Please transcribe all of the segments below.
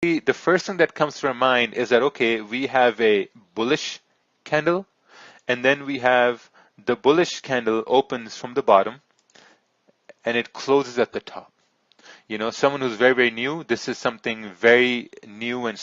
the first thing that comes to our mind is that, okay, we have a bullish candle, and then we have the bullish candle opens from the bottom and it closes at the top. You know, someone who's very, very new, this is something very new and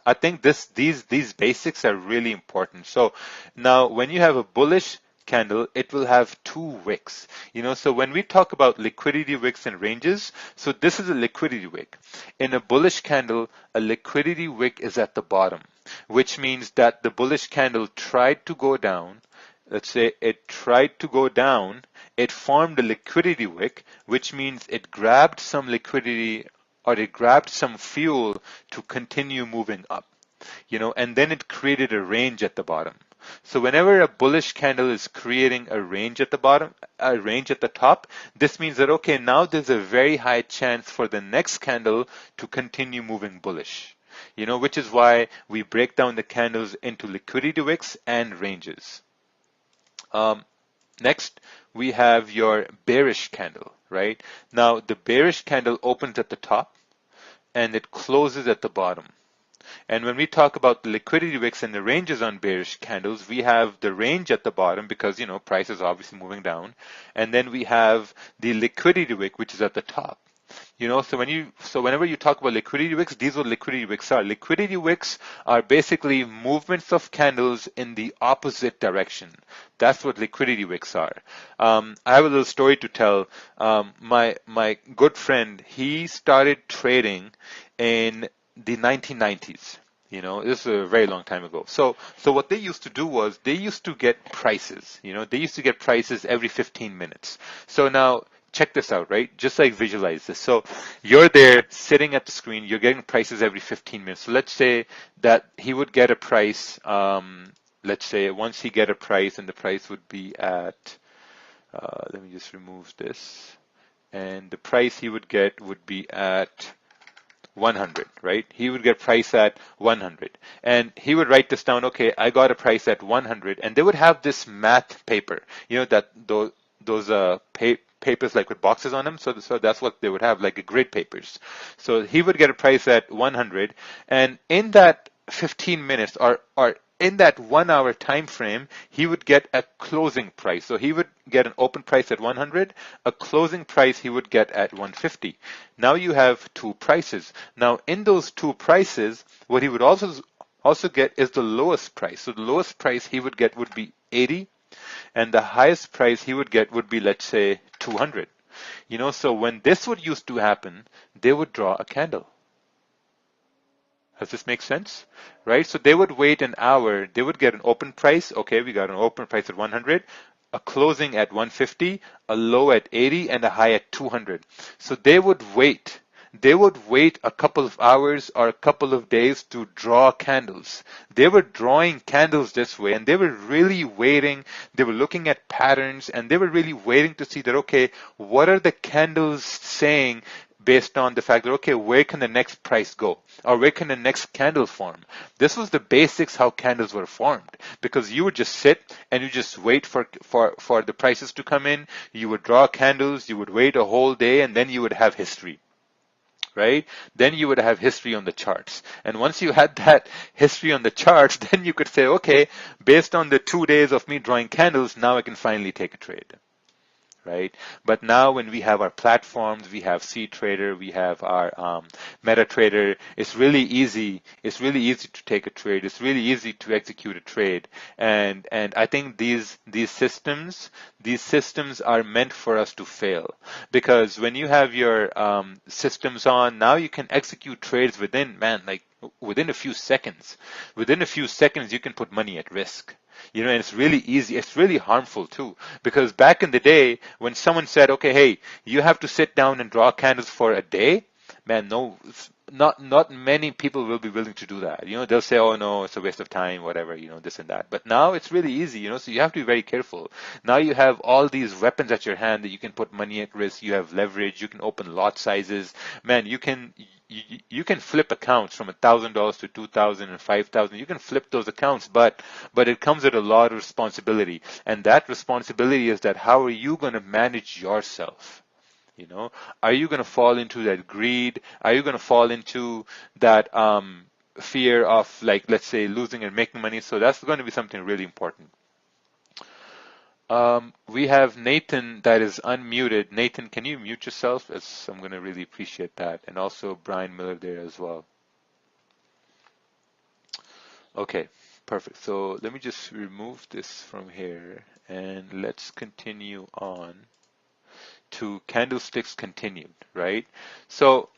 I think these basics are really important. So now when you have a bullish candle, it will have two wicks. You know, so when we talk about liquidity wicks and ranges, so this is a liquidity wick. In a bullish candle, a liquidity wick is at the bottom, which means that the bullish candle tried to go down. Let's say it tried to go down, it formed a liquidity wick, which means it grabbed some liquidity or it grabbed some fuel to continue moving up, you know, and then it created a range at the bottom. So whenever a bullish candle is creating a range at the bottom, a range at the top, this means that, okay, now there's a very high chance for the next candle to continue moving bullish, you know, which is why we break down the candles into liquidity wicks and ranges. Next, we have your bearish candle, right? Now, the bearish candle opens at the top and it closes at the bottom. And when we talk about the liquidity wicks and the ranges on bearish candles, we have the range at the bottom because, you know, price is obviously moving down. And then we have the liquidity wick, which is at the top. You know, so whenever you talk about liquidity wicks, these are what liquidity wicks are. Liquidity wicks are basically movements of candles in the opposite direction. That's what liquidity wicks are. I have a little story to tell. My good friend, he started trading in the 1990s. You know, this is a very long time ago. So what they used to do was they used to get prices. You know, they used to get prices every 15 minutes. So now, check this out, right? Just like visualize this. So you're there sitting at the screen, you're getting prices every 15 minutes. So let's say that he would get a price, let's say once he get a price and the price would be at, let me just remove this. And the price he would get would be at 100, right? He would get price at 100. And he would write this down, okay, I got a price at 100. And they would have this math paper, you know, that those papers like with boxes on them. So that's what they would have, like grid papers. So he would get a price at 100. And in that 15 minutes or in that 1 hour time frame, he would get a closing price. So he would get an open price at 100, a closing price he would get at 150. Now you have two prices. Now in those two prices, what he would also get is the lowest price. So the lowest price he would get would be 80, and the highest price he would get would be, let's say, 200. You know, so when this would used to happen, they would draw a candle. Does this make sense? Right? So they would wait an hour. They would get an open price. Okay, we got an open price at 100, a closing at 150, a low at 80, and a high at 200. So they would wait. They would wait a couple of hours or a couple of days to draw candles. They were drawing candles this way, and they were really waiting. They were looking at patterns, and they were really waiting to see that, okay, what are the candles saying based on the fact that, okay, where can the next price go? Or where can the next candle form? This was the basics how candles were formed, because you would just sit and you just wait for the prices to come in. You would draw candles, you would wait a whole day, and then you would have history. Right? Then you would have history on the charts. And once you had that history on the charts, then you could say, okay, based on the 2 days of me drawing candles, now I can finally take a trade. Right? But now when we have our platforms, we have CTrader, we have our MetaTrader, it's really easy. It's really easy to take a trade. It's really easy to execute a trade. And I think these systems are meant for us to fail, because when you have your systems on, now you can execute trades within a few seconds. Within a few seconds, you can put money at risk. You know, and it's really easy. It's really harmful too, because back in the day, when someone said, okay, hey, you have to sit down and draw candles for a day, man, no, not many people will be willing to do that. You know, they'll say, oh no, it's a waste of time, whatever, you know, this and that. But now it's really easy, you know, so you have to be very careful. Now you have all these weapons at your hand that you can put money at risk. You have leverage. You can open lot sizes. Man, you can flip accounts from $1,000 to 2,000 and 5,000. You can flip those accounts, but it comes with a lot of responsibility. And that responsibility is that how are you going to manage yourself? You know, are you going to fall into that greed? Are you going to fall into that fear of, like, let's say, losing and making money? So that's going to be something really important. We have Nathan that is unmuted. Nathan, can you mute yourself? As I'm going to really appreciate that. And also Brian Miller there as well. Okay, perfect. So let me just remove this from here and let's continue on to candlesticks continued, right? So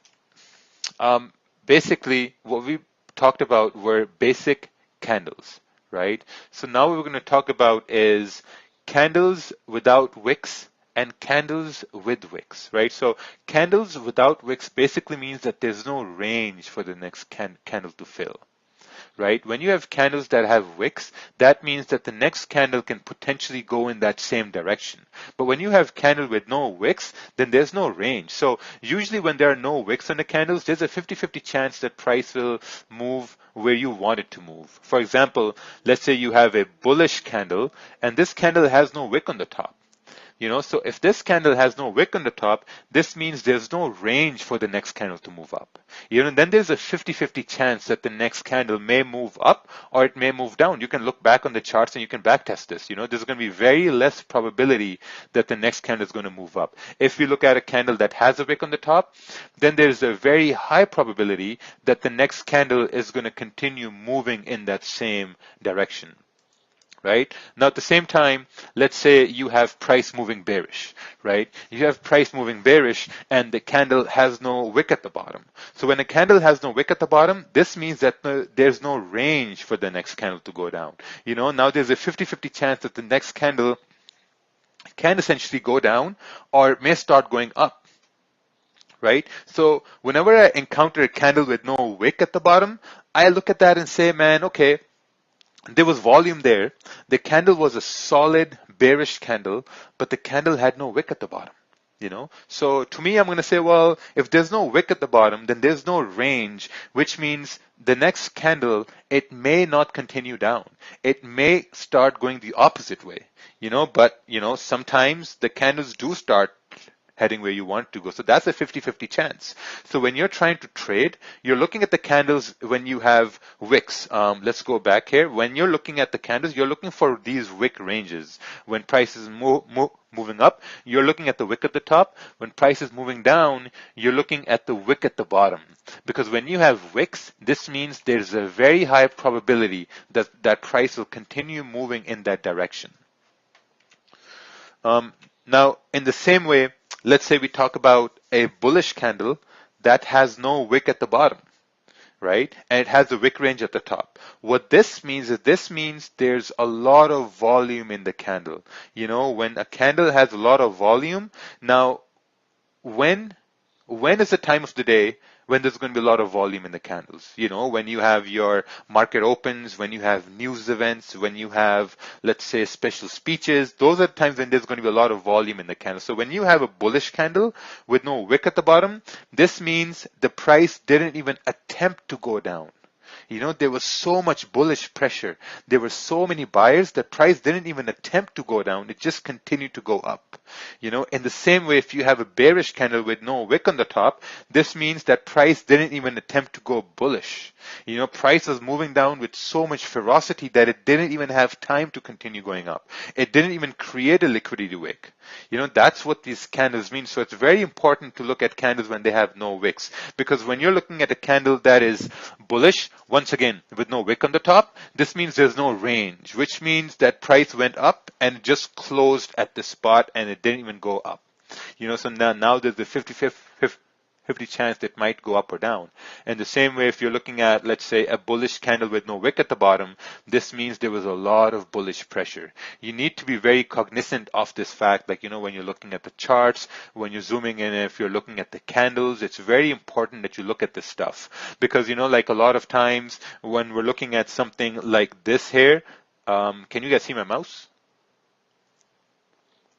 basically what we talked about were basic candles, right? So now what we're going to talk about is candles without wicks and candles with wicks, right? So candles without wicks basically means that there's no range for the next candle to fill, right? When you have candles that have wicks, that means that the next candle can potentially go in that same direction. But when you have candle with no wicks, then there's no range. So usually when there are no wicks on the candles, there's a 50-50 chance that price will move where you want it to move. For example, let's say you have a bullish candle and this candle has no wick on the top. You know, so if this candle has no wick on the top, this means there's no range for the next candle to move up. You know, and then there's a 50-50 chance that the next candle may move up or it may move down. You can look back on the charts and you can backtest this. You know, there's going to be very less probability that the next candle is going to move up. If we look at a candle that has a wick on the top, then there's a very high probability that the next candle is going to continue moving in that same direction. Right? Now, at the same time, let's say you have price moving bearish, right? You have price moving bearish and the candle has no wick at the bottom. So when a candle has no wick at the bottom, this means that there's no range for the next candle to go down. You know, now there's a 50-50 chance that the next candle can essentially go down or it may start going up. Right? So whenever I encounter a candle with no wick at the bottom, I look at that and say, man, okay, there was volume there. The candle was a solid bearish candle, but the candle had no wick at the bottom. You know, so to me, I'm going to say, well, if there's no wick at the bottom, then there's no range, which means the next candle, it may not continue down. It may start going the opposite way, you know, but, you know, sometimes the candles do start heading where you want to go. So that's a 50-50 chance. So when you're trying to trade, you're looking at the candles when you have wicks. Let's go back here. When you're looking at the candles, you're looking for these wick ranges. When price is moving up, you're looking at the wick at the top. When price is moving down, you're looking at the wick at the bottom. Because when you have wicks, this means there's a very high probability that that price will continue moving in that direction. Now, in the same way, let's say we talk about a bullish candle that has no wick at the bottom, right? And it has a wick range at the top. What this means is there's a lot of volume in the candle. You know, when a candle has a lot of volume, now when is the time of the day when there's going to be a lot of volume in the candles? You know, when you have your market opens, when you have news events, when you have, let's say, special speeches, those are times when there's going to be a lot of volume in the candle. So when you have a bullish candle with no wick at the bottom, this means the price didn't even attempt to go down. You know, there was so much bullish pressure. There were so many buyers that price didn't even attempt to go down. It just continued to go up. You know, in the same way, if you have a bearish candle with no wick on the top, this means that price didn't even attempt to go bullish. You know, price was moving down with so much ferocity that it didn't even have time to continue going up. It didn't even create a liquidity wick. You know, that's what these candles mean. So it's very important to look at candles when they have no wicks. Because when you're looking at a candle that is bullish, once again, with no wick on the top, this means there's no range, which means that price went up and just closed at the spot and it didn't even go up. You know, so now there's a 50 chance that it might go up or down. And the same way, if you're looking at, let's say, a bullish candle with no wick at the bottom, this means there was a lot of bullish pressure. You need to be very cognizant of this fact, like, you know, when you're looking at the charts, when you're zooming in, if you're looking at the candles, it's very important that you look at this stuff. Because, you know, like a lot of times when we're looking at something like this here, can you guys see my mouse?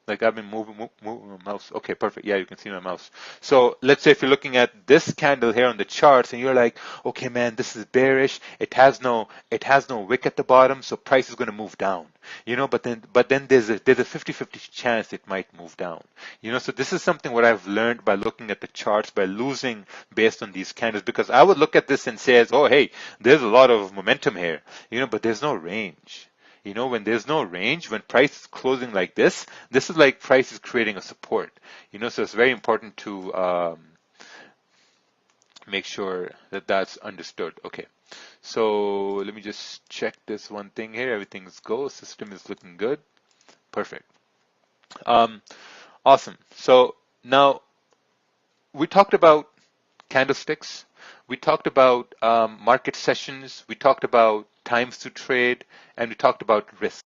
Like I've been moving my mouse. Okay, perfect. Yeah, you can see my mouse. So let's say if you're looking at this candle here on the charts and you're like, okay, man, this is bearish. It has no wick at the bottom, so price is going to move down. But then there's a 50-50 chance it might move down. So this is something what I've learned by looking at the charts, by losing based on these candles, because I would look at this and say, oh, hey, there's a lot of momentum here, but there's no range. When there's no range, when price is closing like this is like price is creating a support. So it's very important to make sure that that's understood. Okay, so let me just check this one thing here. Everything's go. System is looking good. Perfect. Awesome. So now we talked about candlesticks. We talked about market sessions. We talked about times to trade, and we talked about risk.